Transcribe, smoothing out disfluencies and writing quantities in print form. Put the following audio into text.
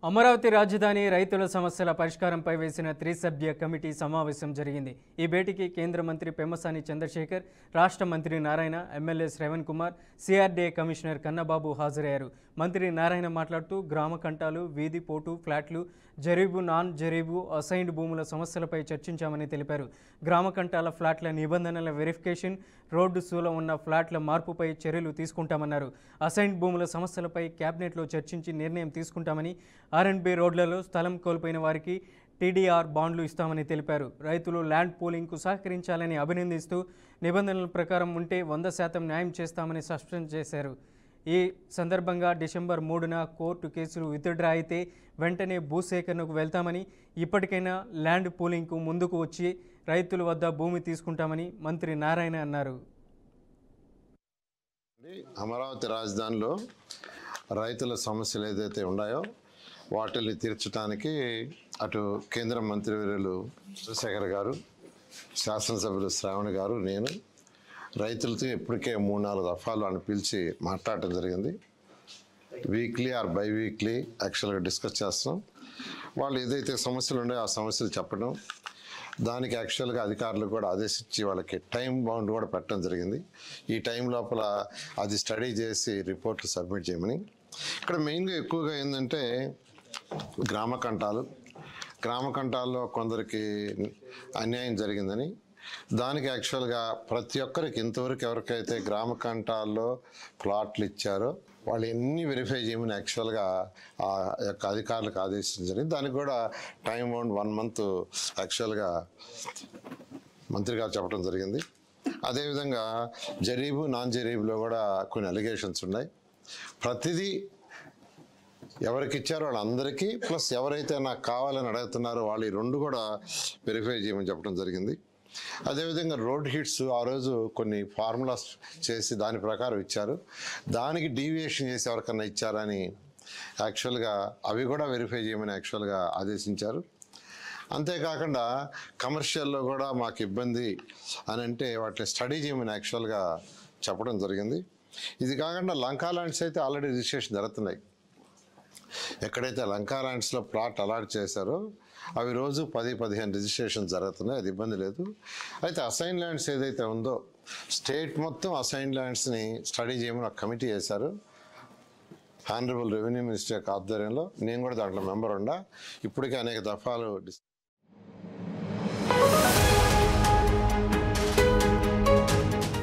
అమరావతి రాజధాని రైతుల సమస్యల పరిష్కారంపై వేసిన త్రిసభ్య కమిటీ సమావేశం జరిగింది. ఈ భేటీకి కేంద్ర మంత్రి పెమ్మసాని చంద్రశేఖర్, రాష్ట్ర మంత్రి Narayana, MLA Shravan Kumar, CRDA commissioner Kannababu హాజరయ్యారు. మంత్రి నారాయణ మాట్లాడుతూ గ్రామ కంటాలు, వీధి పోటు ఫ్లాట్లు, జరీబు, నాన్ జరీబు, అసైన్డ్ భూముల సమస్యలపై చర్చించామని తెలిపారు. గ్రామ కంటాల ఫ్లాట్ల నిబంధనల వెరిఫికేషన్, రోడ్డు సూల ఉన్న ఫ్లాట్ల మార్పుపై చర్యలు తీసుకుంటామన్నారు. అసైన్డ్ భూముల సమస్యలపై కేబినెట్లో చర్చించి నిర్ణయం తీసుకుంటామని, ఆర్ఎండ్బి రోడ్లలో స్థలం కోల్పోయిన వారికి టీడీఆర్ బాండ్లు ఇస్తామని తెలిపారు. రైతులు ల్యాండ్ పూలింగ్కు సహకరించాలని అభినందిస్తూ నిబంధనల ప్రకారం ఉంటే 100% న్యాయం చేస్తామని స్పష్టం చేశారు. ఈ సందర్భంగా డిసెంబర్ 3న కోర్టు కేసులు విత్డ్రా అయితే వెంటనే భూసేకరణకు వెళ్తామని, ఇప్పటికైనా ల్యాండ్ పూలింగ్కు ముందుకు వచ్చి రైతుల వద్ద భూమి తీసుకుంటామని మంత్రి నారాయణ అన్నారు. అమరావతి రాజధానిలో రైతుల సమస్యలు ఏదైతే ఉన్నాయో వాటిని తీర్చడానికి అటు కేంద్ర మంత్రివర్యులు చంద్రశేఖర్ గారు, శాసనసభ్యులు శ్రావణ్ గారు, నేను రైతులతో ఇప్పటికే 3-4 దఫాలు అని పిలిచి మాట్లాడటం జరిగింది. వీక్లీ ఆర్ బై వీక్లీ యాక్చువల్గా డిస్కస్ చేస్తాం. వాళ్ళు ఏదైతే సమస్యలు ఉన్నాయో ఆ సమస్యలు చెప్పడం, దానికి యాక్చువల్గా అధికారులు కూడా ఆదేశించి వాళ్ళకి టైం బౌండ్ కూడా పెట్టడం జరిగింది. ఈ టైం లోపల అది స్టడీ చేసి రిపోర్ట్లు సబ్మిట్ చేయమని. ఇక్కడ మెయిన్గా ఎక్కువగా ఏంటంటే గ్రామ కంటాల్లో కొందరికి అన్యాయం జరిగిందని, దానికి యాక్చువల్గా ప్రతి ఒక్కరికి ఇంతవరకు ఎవరికైతే గ్రామ కంటాల్లో ప్లాట్లు ఇచ్చారో వాళ్ళు ఎన్ని వెరిఫై చేయమని యాక్చువల్గా ఆ యొక్క అధికారులకు ఆదేశించారు. దానికి కూడా టైం బౌండ్ 1 month యాక్చువల్గా మంత్రి గారు చెప్పడం జరిగింది. అదేవిధంగా జరీబు, నాన్ జరీబులో కూడా కొన్ని అలిగేషన్స్ ఉన్నాయి. ప్రతిదీ ఎవరికి ఇచ్చారో వాళ్ళందరికీ, ప్లస్ ఎవరైతే నాకు కావాలని అడుగుతున్నారో వాళ్ళు ఈ 2 కూడా వెరిఫై చేయమని చెప్పడం జరిగింది. అదేవిధంగా రోడ్ హిట్స్ ఆ రోజు కొన్ని ఫార్ములాస్ చేసి దాని ప్రకారం ఇచ్చారు. దానికి డీవియేషన్ చేసి ఎవరికన్నా ఇచ్చారని యాక్చువల్గా అవి కూడా వెరిఫై చేయమని యాక్చువల్గా ఆదేశించారు. అంతేకాకుండా కమర్షియల్లో కూడా మాకు ఇబ్బంది అని అంటే వాటిని స్టడీ చేయమని యాక్చువల్గా చెప్పడం జరిగింది. ఇది కాకుండా లంకా ల్యాండ్స్ అయితే ఆల్రెడీ రిజిస్ట్రేషన్ జరుగుతున్నాయి. ఎక్కడైతే లంకా ల్యాండ్స్లో ప్లాట్ అలాట్ చేశారో అవి రోజు 10-15 రిజిస్ట్రేషన్ జరుగుతున్నాయి. అది ఇబ్బంది లేదు. అయితే అసైన్ ల్యాండ్స్ ఏదైతే ఉందో స్టేట్ మొత్తం అసైన్ ల్యాండ్స్ని స్టడీ చేయమని ఒక కమిటీ చేశారు. హానరబుల్ రెవెన్యూ మినిస్టర్ యొక్క ఆధ్వర్యంలో నేను కూడా దాంట్లో మెంబర్ ఉండా. ఇప్పటికే అనేక దఫాలు